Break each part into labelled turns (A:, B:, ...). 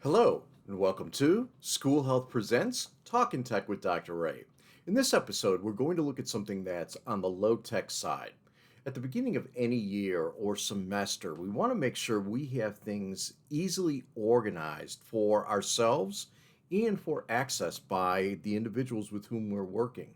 A: Hello, and welcome to School Health Presents Talkin Tech with Dr. Ray. In this episode, we're going to look at something that's on the low-tech side. At the beginning of any year or semester, we want to make sure we have things easily organized for ourselves and for access by the individuals with whom we're working.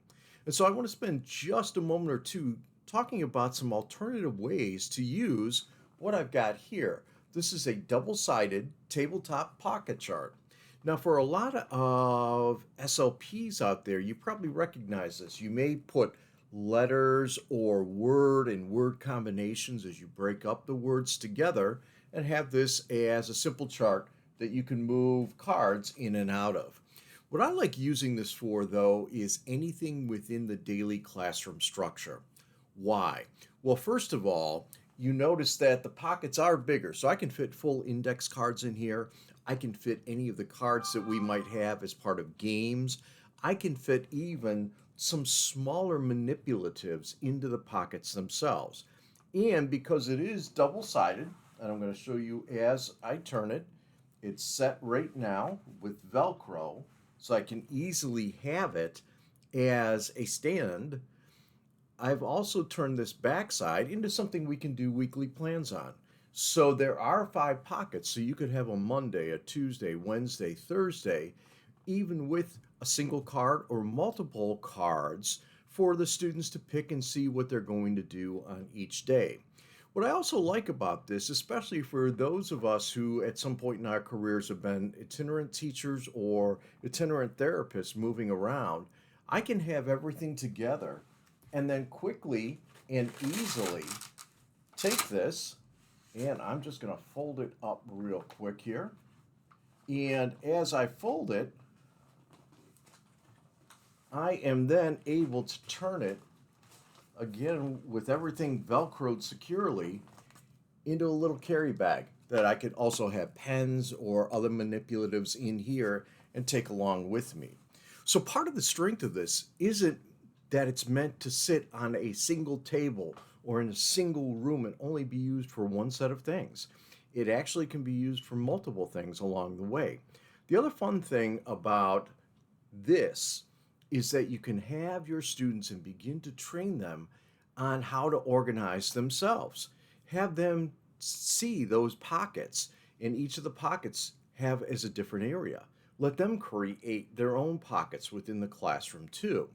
A: And so I want to spend just a moment or two talking about some alternative ways to use what I've got here. This is a double-sided tabletop pocket chart. Now, for a lot of SLPs out there, you probably recognize this. You may put letters or word and word combinations as you break up the words together and have this as a simple chart that you can move cards in and out of. What I like using this for, though, is anything within the daily classroom structure. Why? Well, first of all, you notice that the pockets are bigger, so I can fit full index cards in here. I can fit any of the cards that we might have as part of games. I can fit even some smaller manipulatives into the pockets themselves. And because it is double-sided, and I'm going to show you as I turn it, it's set right now with Velcro, so I can easily have it as a stand. I've also turned this backside into something we can do weekly plans on. So there are 5 pockets, so you could have a Monday, a Tuesday, Wednesday, Thursday, even with a single card or multiple cards for the students to pick and see what they're going to do on each day. What I also like about this, especially for those of us who at some point in our careers have been itinerant teachers or itinerant therapists moving around, I can have everything together and then quickly and easily take this, and I'm just going to fold it up real quick here. And as I fold it, I am then able to turn it, again with everything Velcroed securely, into a little carry bag that I could also have pens or other manipulatives in here and take along with me. So part of the strength of this isn't that it's meant to sit on a single table or in a single room and only be used for one set of things. It actually can be used for multiple things along the way. The other fun thing about this is that you can have your students and begin to train them on how to organize themselves. Have them see those pockets, and each of the pockets have as a different area. Let them create their own pockets within the classroom too.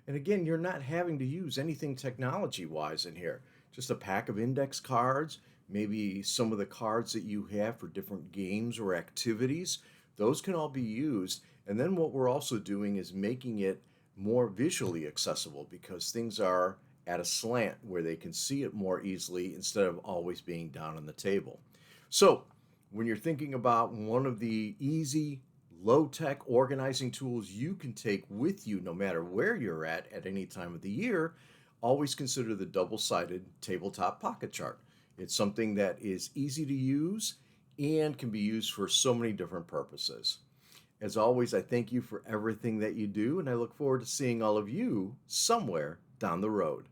A: And again, you're not having to use anything technology-wise in here. Just a pack of index cards, maybe some of the cards that you have for different games or activities. Those can all be used. And then what we're also doing is making it more visually accessible because things are at a slant where they can see it more easily instead of always being down on the table. So when you're thinking about one of the easy low-tech organizing tools you can take with you no matter where you're at any time of the year, always consider the double-sided tabletop pocket chart. It's something that is easy to use and can be used for so many different purposes. As always, I thank you for everything that you do, and I look forward to seeing all of you somewhere down the road.